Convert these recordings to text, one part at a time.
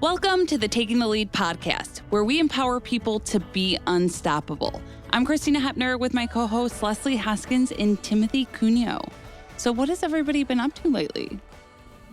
Welcome to the Taking the Lead podcast, where we empower people to be unstoppable. I'm Christina Hepner with my co-hosts Leslie Hoskins and Timothy Cuneo. So what has everybody been up to lately?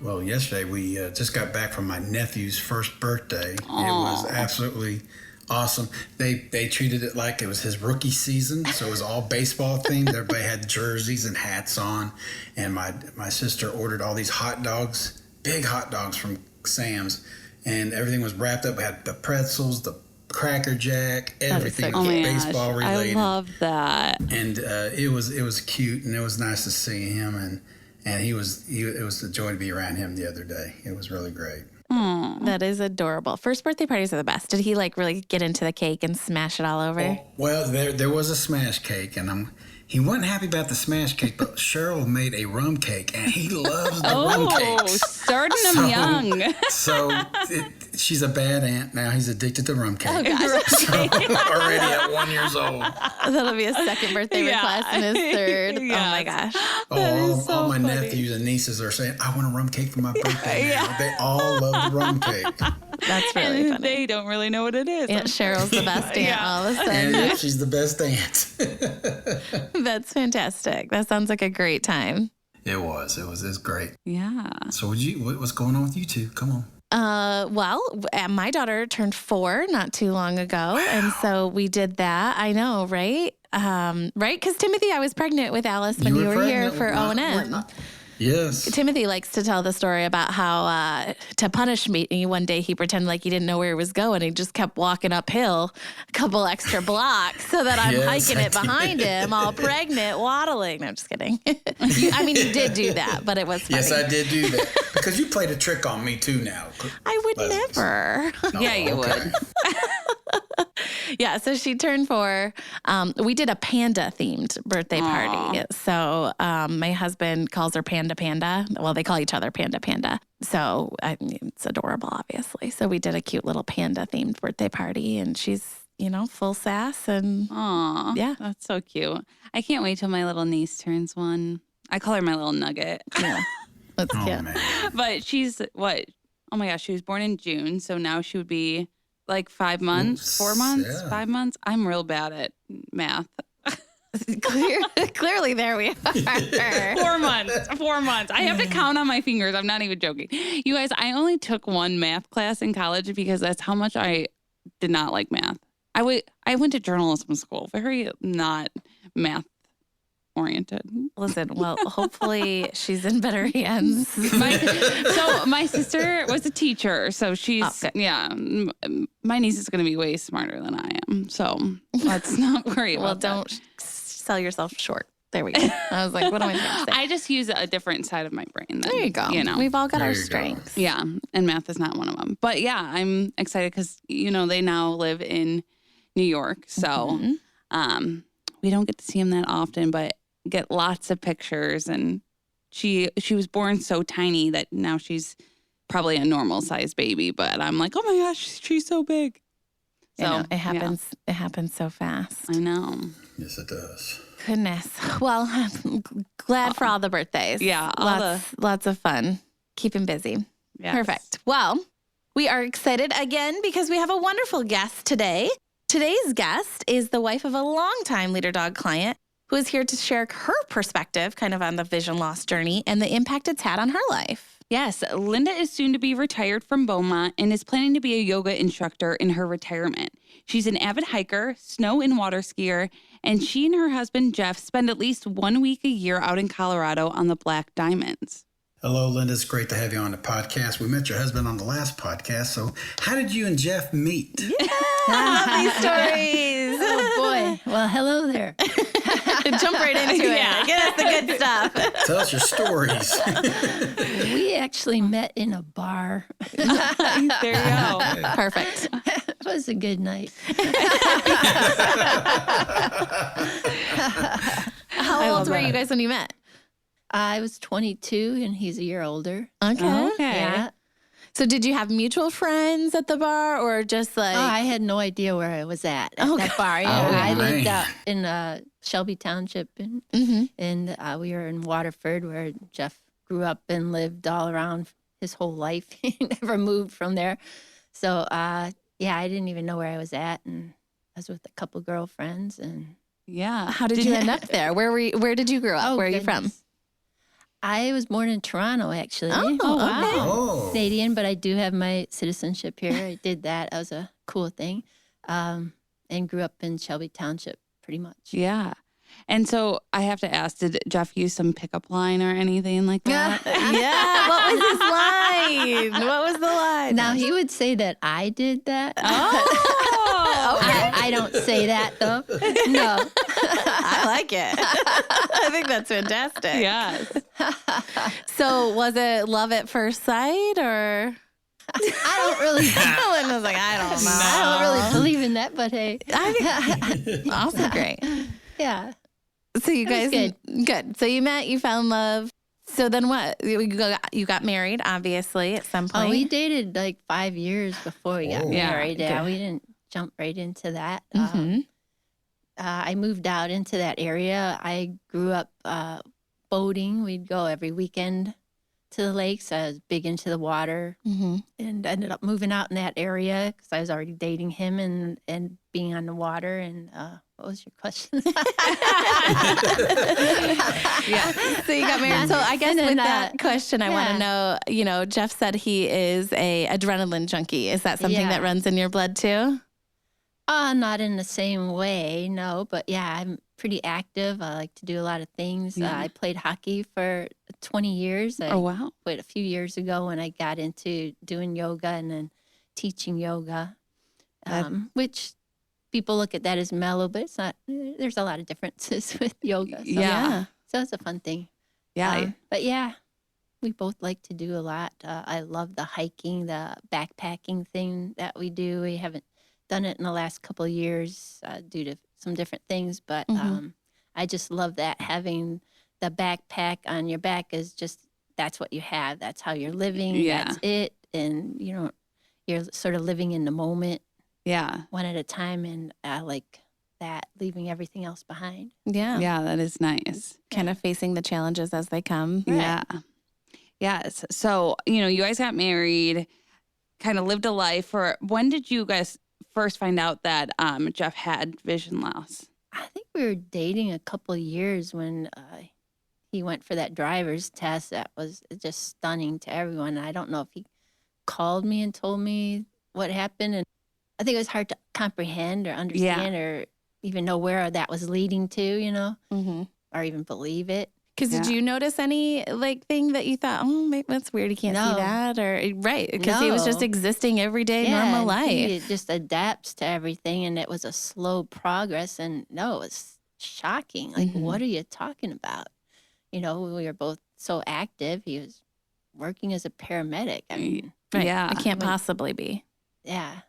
Well, yesterday we just got back from my nephew's first birthday. Aww. It was absolutely awesome. They treated it like it was his rookie season, so it was all baseball themed. Everybody had jerseys and hats on, and my sister ordered all these hot dogs, big hot dogs from Sam's, and everything was wrapped up. We had the pretzels, the Cracker Jack, everything was baseball related. I love that. And it was cute, and it was nice to see him, and it was a joy to be around him the other day. It was really great. That is adorable. First birthday parties are the best. Did he really get into the cake and smash it all over? Oh, well, there was a smash cake, and he wasn't happy about the smash cake, but Cheryl made a rum cake, and he loves the rum cakes. Starting him young. She's a bad aunt now. He's addicted to rum cake. Oh, gosh. So, already at 1 year old. That'll be his second birthday request and his third. Yes. Oh, my gosh. All my nephews and nieces are saying, I want a rum cake for my birthday now. They all love the rum cake. That's really funny. They don't really know what it is. Aunt Cheryl's the best aunt all of a sudden. And she's the best aunt. That's fantastic. That sounds like a great time. It was great. Yeah. So what's going on with you two? Come on. Well, my daughter turned 4 not too long ago. Wow. And so we did that. I know, right? Right? Because Timothy, I was pregnant with Alice when you were here for O&M. Yes. Timothy likes to tell the story about how to punish me, one day he pretended like he didn't know where he was going. He just kept walking uphill a couple extra blocks so that I'm hiking it behind him, all pregnant, waddling. No, I'm just kidding. You did do that, but it was funny. Yes, I did do that. Because you played a trick on me too now. I would never. Yeah, you would. Yeah, so she turned 4. We did a panda-themed birthday party. So my husband calls her Panda Panda. Well, they call each other Panda Panda. So it's adorable, obviously. So we did a cute little panda-themed birthday party, and she's, full sass. And yeah, that's so cute. I can't wait till my little niece turns 1. I call her my little nugget. Yeah, that's cute. Man. But she's what? Oh my gosh, she was born in June, so now she would be like 5 months, 4 months, 5 months. I'm real bad at math. Clearly, there we are. 4 months. 4 months. I have to count on my fingers. I'm not even joking. You guys, I only took one math class in college because that's how much I did not like math. I went to journalism school. Very not math oriented. Listen, well, hopefully she's in better hands. My sister was a teacher, so she's my niece is going to be way smarter than I am. So let's not worry about that. Well, don't sell yourself short. There we go. I was like, what am I trying to say? I just use a different side of my brain. There you go. We've all got our strengths. Yeah, and math is not one of them. But yeah, I'm excited because, they now live in New York. So we don't get to see them that often, but get lots of pictures. And she was born so tiny that now she's probably a normal sized baby. But I'm like, oh my gosh, she's so big. So it happens. Yeah. It happens so fast. I know. Yes, it does. Goodness. Well, I'm glad for all the birthdays. Yeah. Lots of fun. Keep him busy. Yes. Perfect. Well, we are excited again because we have a wonderful guest today. Today's guest is the wife of a longtime Leader Dog client who is here to share her perspective kind of on the vision loss journey and the impact it's had on her life. Yes, Linda is soon to be retired from Beaumont and is planning to be a yoga instructor in her retirement. She's an avid hiker, snow and water skier, and she and her husband, Jeff, spend at least 1 week a year out in Colorado on the Black Diamonds. Hello, Linda. It's great to have you on the podcast. We met your husband on the last podcast. So how did you and Jeff meet? Yeah, I love these stories. Oh, boy. Well, hello there. Jump right into it. Get us the good stuff. Tell us your stories. We actually met in a bar. There you go. Perfect. It was a good night. How old were you guys when you met? I was 22 and he's a year older. Okay. Yeah. So did you have mutual friends at the bar or just like... Oh, I had no idea where I was at that bar. I lived out in Shelby Township and we were in Waterford where Jeff grew up and lived all around his whole life. He never moved from there. So, yeah, I didn't even know where I was at, and I was with a couple girlfriends, and Yeah. How did you end up there? Where did you grow up? Where are you from? goodness. I was born in Toronto, actually. Oh, wow. okay. Oh. Canadian, but I do have my citizenship here. I did that. That was a cool thing. And grew up in Shelby Township, pretty much. Yeah. And so I have to ask, did Jeff use some pickup line or anything like that? Yeah. What was his line? What was the line? Now, he would say that I did that. Oh, okay. I don't say that, though. No. I like it. I think that's fantastic. Yes. So was it love at first sight or? I don't really. Ellen was like, I don't know. I don't really believe in that, but hey. Also great. Yeah. So you That guys, was good. So you met, you fell in love. So then what? You got married, obviously, at some point. Oh, we dated like 5 years before we got Oh. Yeah, married. Yeah, okay. we didn't jump right into that. Mhm. I moved out into that area. I grew up boating. We'd go every weekend to the lakes. I was big into the water Mhm. and ended up moving out in that area because I was already dating him and being on the water. And what was your question? Yeah. So you got married. So I guess And then, with that question, I want to yeah. know, Jeff said he is a adrenaline junkie. Is that something that Yeah. runs in your blood too? Not in the same way, no. But yeah, I'm pretty active. I like to do a lot of things. Yeah. I played hockey for 20 years. I Oh, wow. quit a few years ago when I got into doing yoga and then teaching yoga, That- which people look at that as mellow, but it's not. There's a lot of differences with yoga. So, Yeah. So it's a fun thing. Yeah. But yeah, we both like to do a lot. I love the hiking, the backpacking thing that we do. We haven't done it in the last couple of years due to some different things, but Mhm. I just love that having the backpack on your back is just that's what you have. That's how you're living. Yeah. That's it. And you're sort of living in the moment Yeah. one at a time. And I like that, leaving everything else behind. Yeah. Yeah. That is nice. Kind of facing the challenges as they come. Right. Yeah. Yes. So, you guys got married, kind of lived a life for when did you guys first find out that Jeff had vision loss? I think we were dating a couple of years when he went for that driver's test. That was just stunning to everyone. I don't know if he called me and told me what happened. And I think it was hard to comprehend or understand or even know where that was leading to, Mm-hmm. or even believe it. Because did Yeah. you notice any thing that you thought, oh, maybe that's weird, he can't see No. that, or right? Because he was just No. existing everyday normal and life. He just adapts to everything, and it was a slow progress. And no, it was shocking. Like, Mhm. what are you talking about? We were both so active. He was working as a paramedic. I mean, Right. Yeah. It can't When- possibly be. yeah.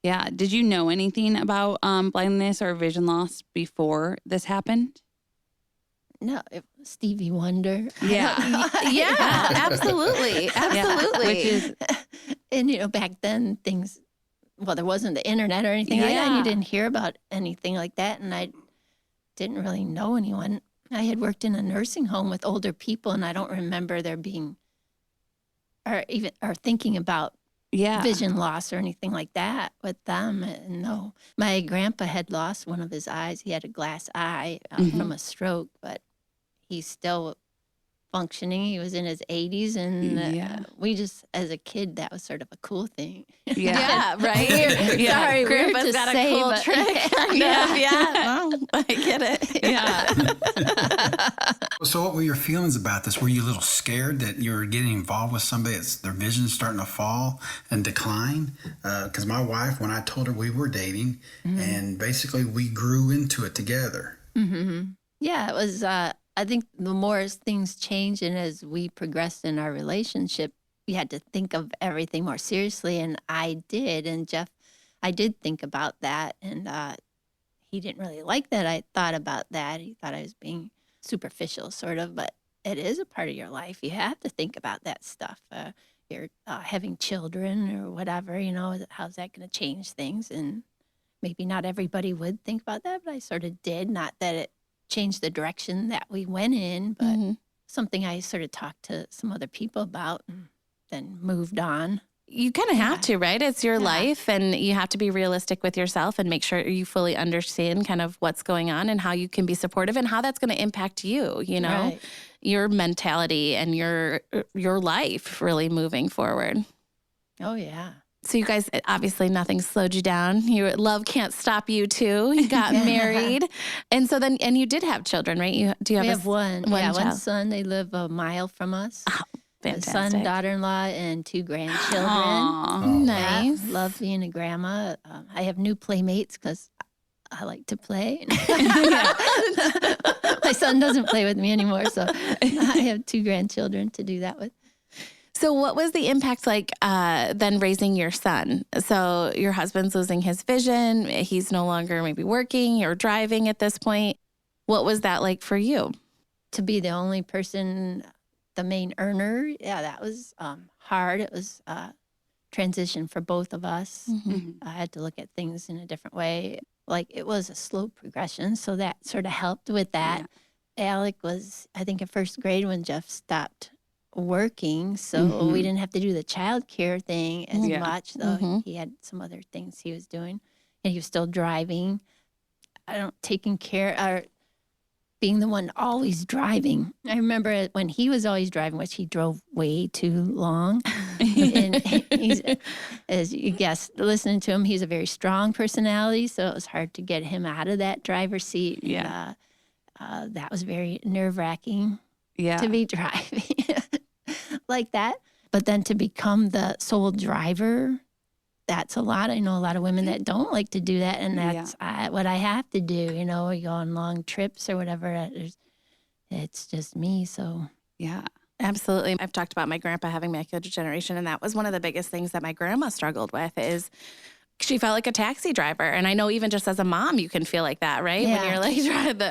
Yeah. Did you know anything about blindness or vision loss before this happened? No, Stevie Wonder. Yeah. Yeah, absolutely. Absolutely. Which is And back then there wasn't the internet or anything like that. And Yeah. you didn't hear about anything like that. And I didn't really know anyone. I had worked in a nursing home with older people, and I don't remember there being or thinking about yeah. vision loss or anything like that with them. And no, my grandpa had lost one of his eyes. He had a glass eye from a stroke, but he's still functioning. He was in his 80s, and Yeah. we just, as a kid, that was sort of a cool thing. Yeah, right. Yeah. Sorry, weird Grandpa's to got say, a cool but- trick. Yeah. Well, I get it. Yeah. So what were your feelings about this? Were you a little scared that you were getting involved with somebody that's their vision's starting to fall and decline? Because my wife, when I told her we were dating, and basically we grew into it together. Yeah, it was, I think the more as things changed and as we progressed in our relationship, we had to think of everything more seriously. And I did. And Jeff, I did think about that. And he didn't really like that I thought about that. He thought I was being superficial, sort of. But it is a part of your life. You have to think about that stuff. You're having children or whatever, how's that going to change things? And maybe not everybody would think about that, but I sort of did. Not that it changed the direction that we went in, but something I sort of talked to some other people about and then moved on. You kind of have to, right? It's your life, and you have to be realistic with yourself and make sure you fully understand kind of what's going on and how you can be supportive and how that's going to impact you, you know, your mentality and your life really moving forward. Oh, yeah. So you guys, obviously nothing slowed you down. Love can't stop you too. You got married. And so and you did have children, right? We have one child. son. They live a mile from us. Oh, fantastic. A son, daughter-in-law, and 2 grandchildren. Nice. Yeah, love being a grandma. I have new playmates because I like to play. My son doesn't play with me anymore, so I have 2 grandchildren to do that with. So what was the impact like then raising your son? So your husband's losing his vision. He's no longer maybe working or driving at this point. What was that like for you? To be the only person, the main earner, that was hard. It was a transition for both of us. I had to look at things in a different way. Like, it was a slow progression, so that sort of helped with that. Alec was, I think, in 1st grade when Jeff stopped working, so we didn't have to do the child care thing as much, though he had some other things he was doing, and he was still driving. Taking care, or being the one always driving. I remember when he was always driving, which he drove way too long. And he's, as you guess, listening to him, he's a very strong personality, so it was hard to get him out of that driver's seat. That was very nerve-wracking to be driving like that. But then to become the sole driver, that's a lot. I know a lot of women that don't like to do that, and that's what I have to do. You know, you go on long trips or whatever. It's just me, so. Yeah, absolutely. I've talked about my grandpa having macular degeneration, and that was one of the biggest things that my grandma struggled with is she felt like a taxi driver. And I know even just as a mom, you can feel like that, right? When you're like,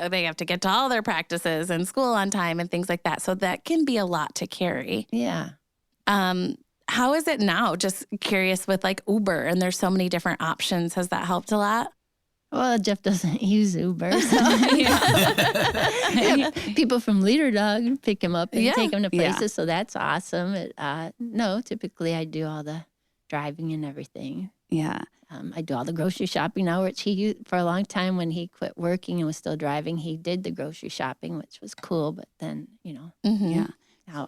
they have to get to all their practices and school on time and things like that. So that can be a lot to carry. Yeah. How is it now? Just curious with like Uber, and there's so many different options. Has that helped a lot? Well, Jeff doesn't use Uber. So. People from Leader Dog pick him up and take him to places, so that's awesome. No, typically I do all the driving and everything. Yeah. I do all the grocery shopping now, which he used for a long time when he quit working and was still driving. He did the grocery shopping, which was cool, but then, now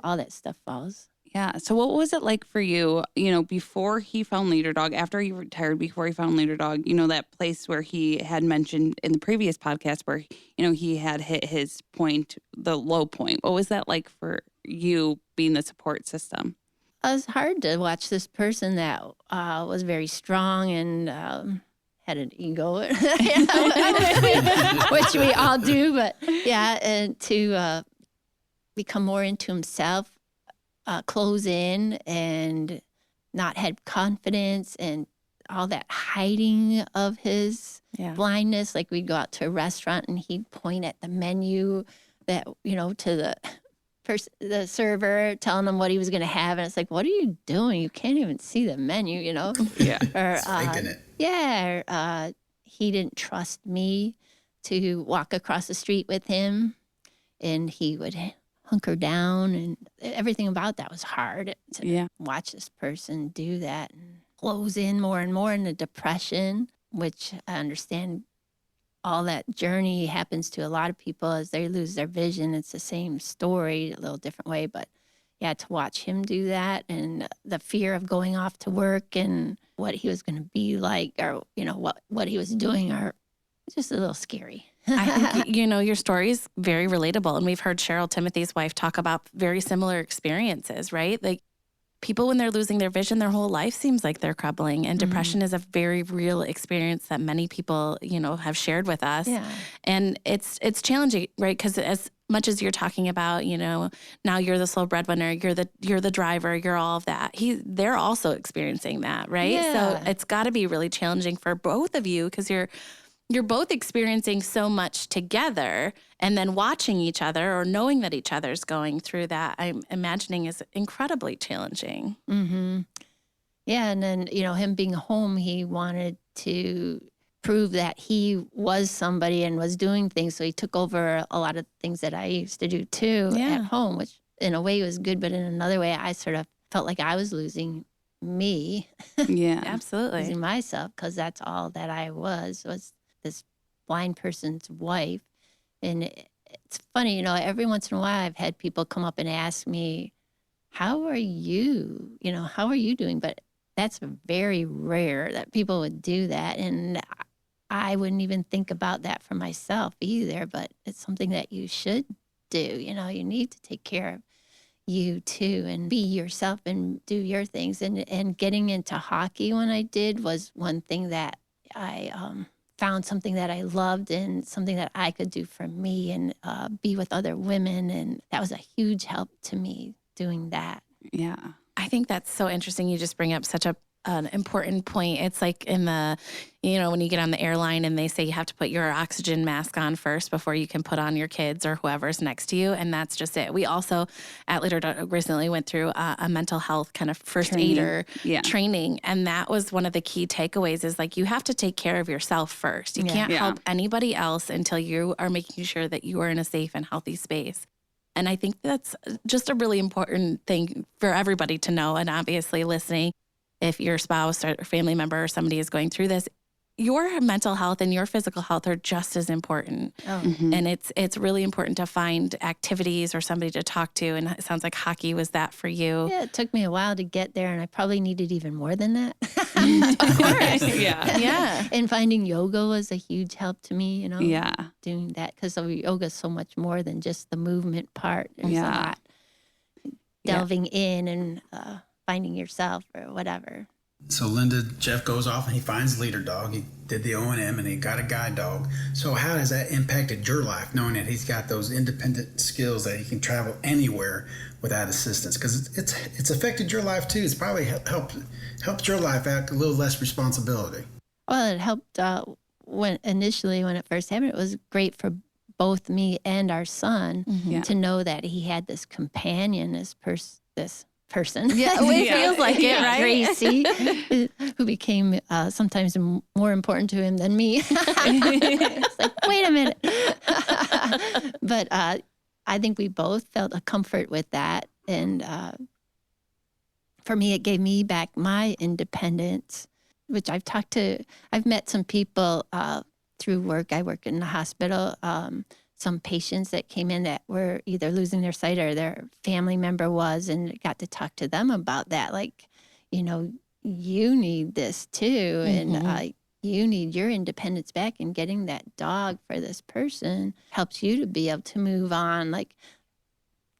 all that stuff falls. Yeah. So what was it like for you, before he found Leader Dog, after he retired, before he found Leader Dog, that place where he had mentioned in the previous podcast where, he had hit his point, the low point. What was that like for you being the support system? It was hard to watch this person that was very strong and had an ego, which we all do, but and to become more into himself. Close in and not had confidence and all that hiding of his blindness. Like, we'd go out to a restaurant and he'd point at the menu that, to the server, telling them what he was going to have. And it's like, what are you doing? You can't even see the menu, Yeah. Or, faking it. Yeah. He didn't trust me to walk across the street with him, and he would hunker down, and everything about that was hard to watch this person do that and close in more and more in the depression, which I understand all that journey happens to a lot of people as they lose their vision. It's the same story, a little different way, but to watch him do that and the fear of going off to work and what he was going to be like, or, what he was doing, are just a little scary. I think, your story is very relatable. And we've heard Cheryl, Timothy's wife, talk about very similar experiences, right? Like, people, when they're losing their vision, their whole life seems like they're crumbling. And depression is a very real experience that many people, have shared with us. Yeah. And it's challenging, right? Because as much as you're talking about, now you're the sole breadwinner, you're the driver, you're all of that. They're also experiencing that, right? Yeah. So it's got to be really challenging for both of you, because you're both experiencing so much together, and then watching each other or knowing that each other's going through that, I'm imagining is incredibly challenging. Mm-hmm. Yeah, and then, him being home, he wanted to prove that he was somebody and was doing things. So he took over a lot of things that I used to do too at home, which in a way was good, but in another way, I sort of felt like I was losing me, Yeah. Absolutely. losing myself, because that's all that I was this blind person's wife. And it's funny, every once in a while I've had people come up and ask me, how are you? How are you doing? But that's very rare that people would do that. And I wouldn't even think about that for myself either, but it's something that you should do. You need to take care of you too and be yourself and do your things. And getting into hockey when I did was one thing that I found something that I loved and something that I could do for me and be with other women. And that was a huge help to me doing that. Yeah. I think that's so interesting. You just bring up such an important point. It's like in the, when you get on the airline and they say you have to put your oxygen mask on first before you can put on your kids or whoever's next to you. And that's just it. We also at Leader Dog recently went through a mental health kind of first aider training. And that was one of the key takeaways is like, you have to take care of yourself first. You can't help anybody else until you are making sure that you are in a safe and healthy space. And I think that's just a really important thing for everybody to know. And obviously listening, if your spouse or family member or somebody is going through this, your mental health and your physical health are just as important. Oh. Mm-hmm. And it's really important to find activities or somebody to talk to. And it sounds like hockey was that for you. Yeah, it took me a while to get there, and I probably needed even more than that. Of course. Yeah. And finding yoga was a huge help to me, Yeah. doing that, because yoga is so much more than just the movement part. There's a lot delving in and finding yourself or whatever. So Linda, Jeff goes off and he finds Leader Dog. He did the O&M and he got a guide dog. So how has that impacted your life, knowing that he's got those independent skills that he can travel anywhere without assistance? Because it's affected your life too. It's probably helped your life out, a little less responsibility. Well, it helped when it first happened. It was great for both me and our son to know that he had this companion, this person. Yeah, it feels like it, right? Gracie, who became sometimes more important to him than me. It's like, wait a minute. But I think we both felt a comfort with that. And for me, it gave me back my independence, which I've met some people through work. I work in the hospital. Some patients that came in that were either losing their sight or their family member was, and got to talk to them about that. Like, you need this too. And you need your independence back, and getting that dog for this person helps you to be able to move on. Like,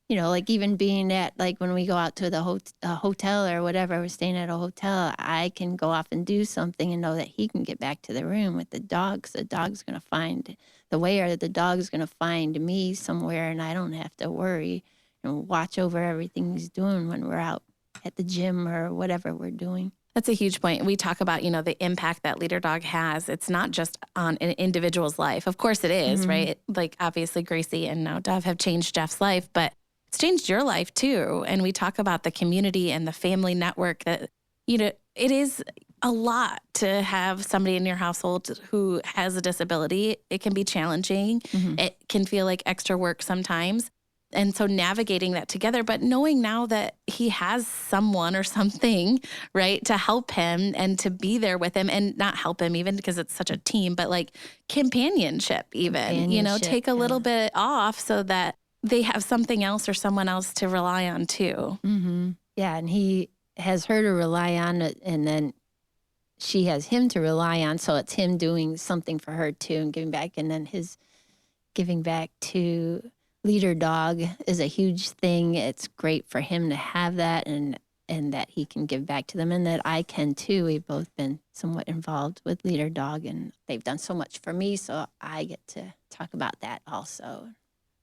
like even being at, like when we go out to the hotel or whatever, we're staying at a hotel, I can go off and do something and know that he can get back to the room with the dog. So the dog's going to find the way, or the dog's going to find me somewhere, and I don't have to worry and watch over everything he's doing when we're out at the gym or whatever we're doing. That's a huge point. We talk about, the impact that Leader Dog has. It's not just on an individual's life. Of course it is, right? Like obviously Gracie and now Dove have changed Jeff's life, but it's changed your life too. And we talk about the community and the family network that, it is a lot to have somebody in your household who has a disability. It can be challenging. It can feel like extra work sometimes. And so navigating that together, but knowing now that he has someone or something, right, to help him and to be there with him, and not help him even because it's such a team, but like companionship even, take a little bit off so that they have something else or someone else to rely on too. Yeah, and he has her to rely on, and then she has him to rely on. So it's him doing something for her too and giving back. And then his giving back to Leader Dog is a huge thing. It's great for him to have that, and that he can give back to them, and that I can too. We've both been somewhat involved with Leader Dog, and they've done so much for me. So I get to talk about that also.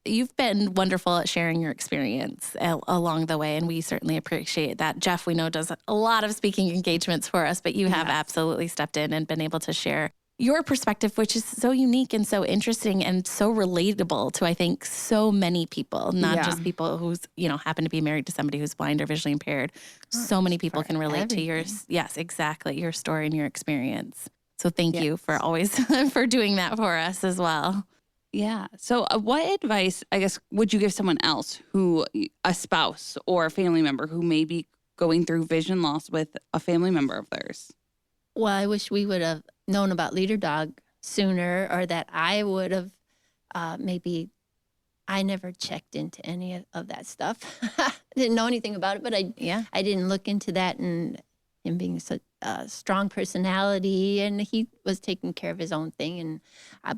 You've been wonderful at sharing your experience along the way, and we certainly appreciate that. Jeff, we know, does a lot of speaking engagements for us, but you have absolutely stepped in and been able to share your perspective, which is so unique and so interesting and so relatable to, I think, so many people, not just people who's, happen to be married to somebody who's blind or visually impaired. So many people can relate to your story and your experience. So thank you for always for doing that for us as well. Yeah. So what advice, I guess, would you give someone else a spouse or a family member who may be going through vision loss with a family member of theirs? Well, I wish we would have known about Leader Dog sooner, or that I would have maybe. I never checked into any of that stuff. Didn't know anything about it, but I didn't look into that, and him being such a strong personality, and he was taking care of his own thing. And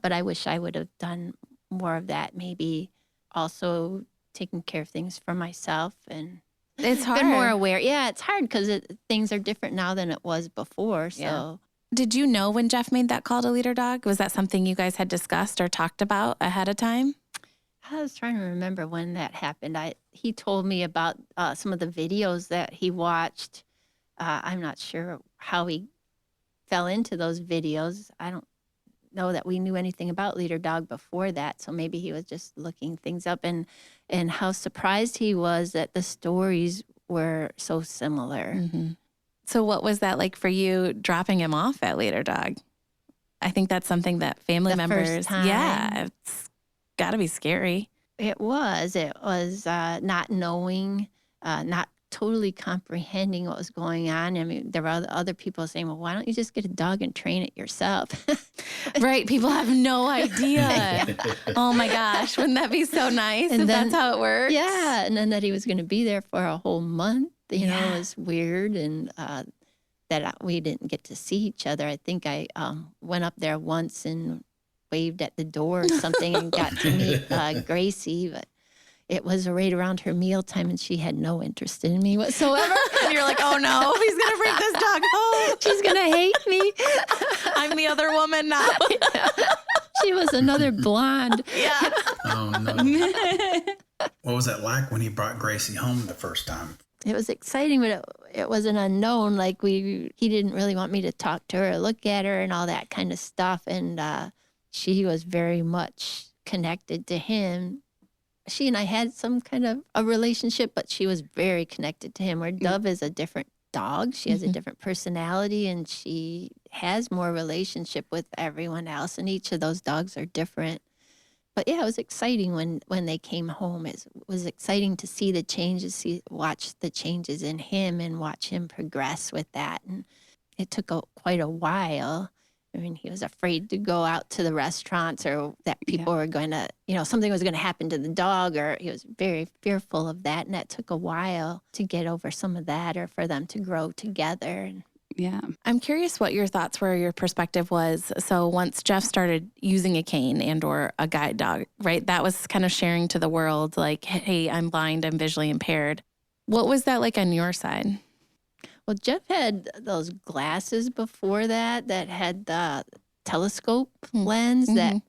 but I wish I would have done more of that. Maybe also taking care of things for myself, and It's hard. been more aware. Yeah, it's hard because things are different now than it was before. So. Yeah. Did you know when Jeff made that call to Leader Dog? Was that something you guys had discussed or talked about ahead of time? I was trying to remember when that happened. He told me about some of the videos that he watched. I'm not sure how he fell into those videos. I don't know that we knew anything about Leader Dog before that, so maybe he was just looking things up, and how surprised he was that the stories were so similar. Mm-hmm. So what was that like for you dropping him off at Leader Dog? I think that's something that family members, first time. Yeah, it's got to be scary. It was not knowing, not totally comprehending what was going on. I mean, there were other people saying, well, why don't you just get a dog and train it yourself? Right. People have no idea. Oh my gosh. Wouldn't that be so nice if that's how it works? Yeah. And then that he was going to be there for a whole month, you know, was weird. And that we didn't get to see each other. I think I went up there once and waved at the door or something and got to meet Gracie, but it was right around her mealtime, and she had no interest in me whatsoever. And you're like, oh no, he's going to bring this dog home. She's going to hate me. I'm the other woman now. She was another blonde. Yeah. Oh, no. What was that like when he brought Gracie home the first time? It was exciting, but it was an unknown. Like he didn't really want me to talk to her or look at her and all that kind of stuff. And she was very much connected to him. She and I had some kind of a relationship, but she was very connected to him. Where Dove is a different dog. She has a different personality, and she has more relationship with everyone else. And each of those dogs are different. But yeah, it was exciting when they came home. It was exciting to see the changes, watch the changes in him and watch him progress with that. And it took quite a while. I mean, he was afraid to go out to the restaurants, or that people were going to, something was going to happen to the dog, or he was very fearful of that. And that took a while to get over some of that, or for them to grow together. Yeah. I'm curious what your thoughts were, your perspective was. So once Jeff started using a cane and or a guide dog, right, that was kind of sharing to the world like, hey, I'm blind, I'm visually impaired. What was that like on your side? Well, Jeff had those glasses before that had the telescope lens that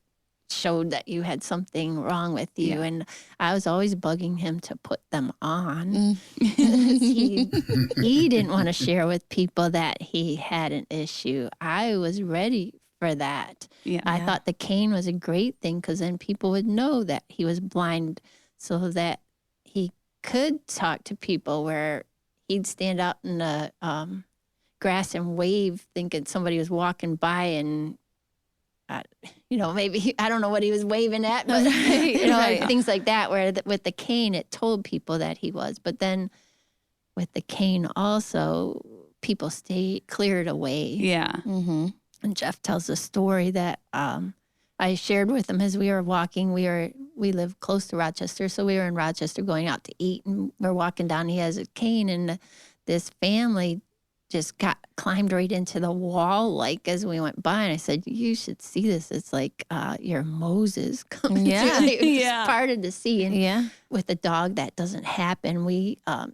showed that you had something wrong with you. Yeah. And I was always bugging him to put them on. He didn't want to share with people that he had an issue. I was ready for that. Yeah. I thought the cane was a great thing, because then people would know that he was blind, so that he could talk to people, where he'd stand out in the grass and wave, thinking somebody was walking by, and maybe I don't know what he was waving at, but right. Things like that. Where with the cane, it told people that he was. But then with the cane, also people cleared away. Yeah. Mm-hmm. And Jeff tells a story that I shared with him as we were walking. We live close to Rochester, so we were in Rochester going out to eat, and we're walking down. He has a cane, and this family just climbed right into the wall, like as we went by. And I said, "You should see this. It's like your Moses coming through." It was just parted to see. And with a dog, that doesn't happen.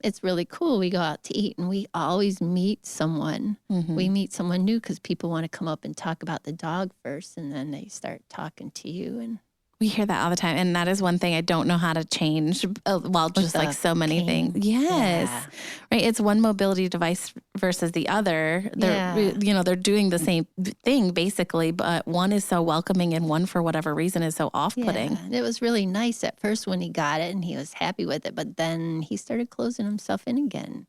It's really cool. We go out to eat, and we always meet someone. Mm-hmm. We meet someone new, because people want to come up and talk about the dog first, and then they start talking to you. And we hear that all the time. And that is one thing I don't know how to change. Well, just like so many things. Yes. Yeah. Right. It's one mobility device versus the other. They're doing the same thing basically, but one is so welcoming and one, for whatever reason, is so off-putting. Yeah. It was really nice at first when he got it and he was happy with it, but then he started closing himself in again.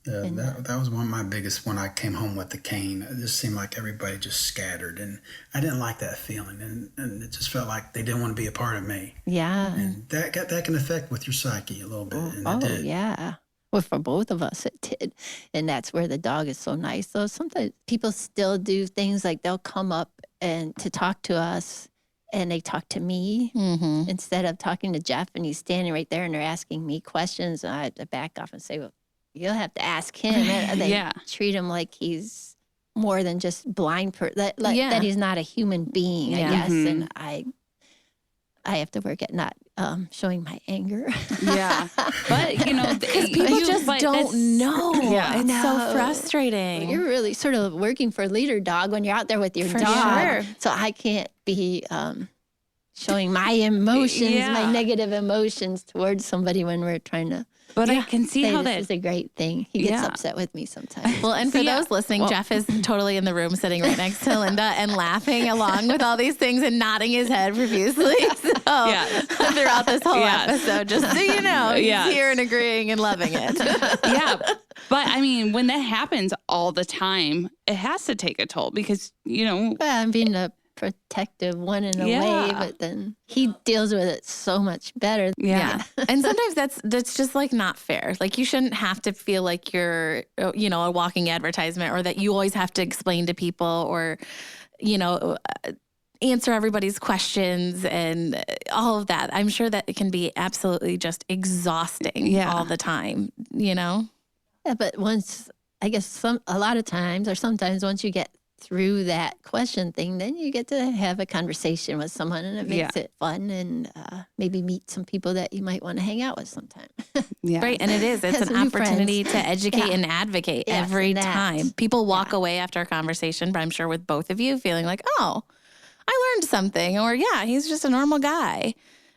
That was one of my biggest when I came home with the cane. It just seemed like everybody just scattered, and I didn't like that feeling, and it just felt like they didn't want to be a part of me. Yeah. And that can affect with your psyche a little bit. And it did. Yeah. Well, for both of us, it did. And that's where the dog is so nice. So sometimes people still do things like they'll come up and to talk to us and they talk to me instead of talking to Jeff, and he's standing right there and they're asking me questions. And I have to back off and say, well, you'll have to ask him. And they treat him like he's more than just blind, that he's not a human being, I guess. And I have to work at not showing my anger. Yeah. But, people just don't know. Yeah. It's so frustrating. You're really sort of working for leader dog when you're out there with your dog. Sure. So I can't be showing my emotions, my negative emotions towards somebody when we're trying to. But I can see how this is a great thing. He gets upset with me sometimes. Well, and for those listening, Jeff is totally in the room sitting right next to Linda and laughing along with all these things and nodding his head profusely. So throughout this whole episode, just so you know, he's here and agreeing and loving it. Yeah. But I mean, when that happens all the time, it has to take a toll because, I'm being a protective one in a way, but then he deals with it so much better. Yeah. And sometimes that's just like not fair. Like you shouldn't have to feel like you're, a walking advertisement, or that you always have to explain to people or, answer everybody's questions and all of that. I'm sure that it can be absolutely just exhausting all the time, Yeah, but once, I guess a lot of times or sometimes once you get through that question thing, then you get to have a conversation with someone and it makes it fun and maybe meet some people that you might want to hang out with sometime. Right. And it's an opportunity to educate and advocate every time. People walk away after a conversation, but I'm sure with both of you feeling like, oh, I learned something, or he's just a normal guy,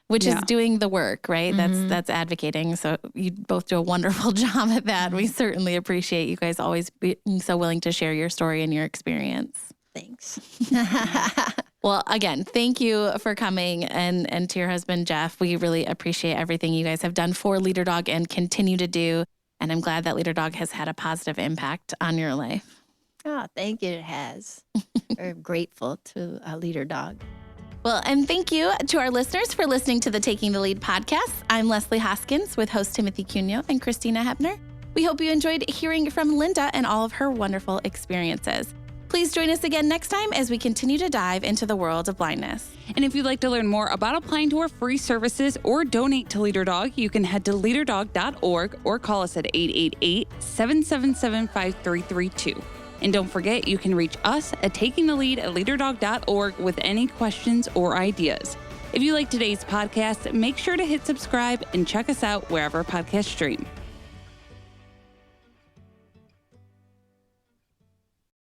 which is doing the work, right? That's advocating. So you both do a wonderful job at that. We certainly appreciate you guys always being so willing to share your story and your experience. Thanks. Well, again, thank you for coming, and to your husband, Jeff. We really appreciate everything you guys have done for Leader Dog and continue to do. And I'm glad that Leader Dog has had a positive impact on your life. Oh, thank you. It has. We're grateful to Leader Dog. Well, and thank you to our listeners for listening to the Taking the Lead podcast. I'm Leslie Hoskins with host Timothy Cunio and Christina Hebner. We hope you enjoyed hearing from Linda and all of her wonderful experiences. Please join us again next time as we continue to dive into the world of blindness. And if you'd like to learn more about applying to our free services or donate to Leader Dog, you can head to leaderdog.org or call us at 888-777-5332. And don't forget, you can reach us at takingthelead@leaderdog.org with any questions or ideas. If you like today's podcast, make sure to hit subscribe and check us out wherever podcasts stream.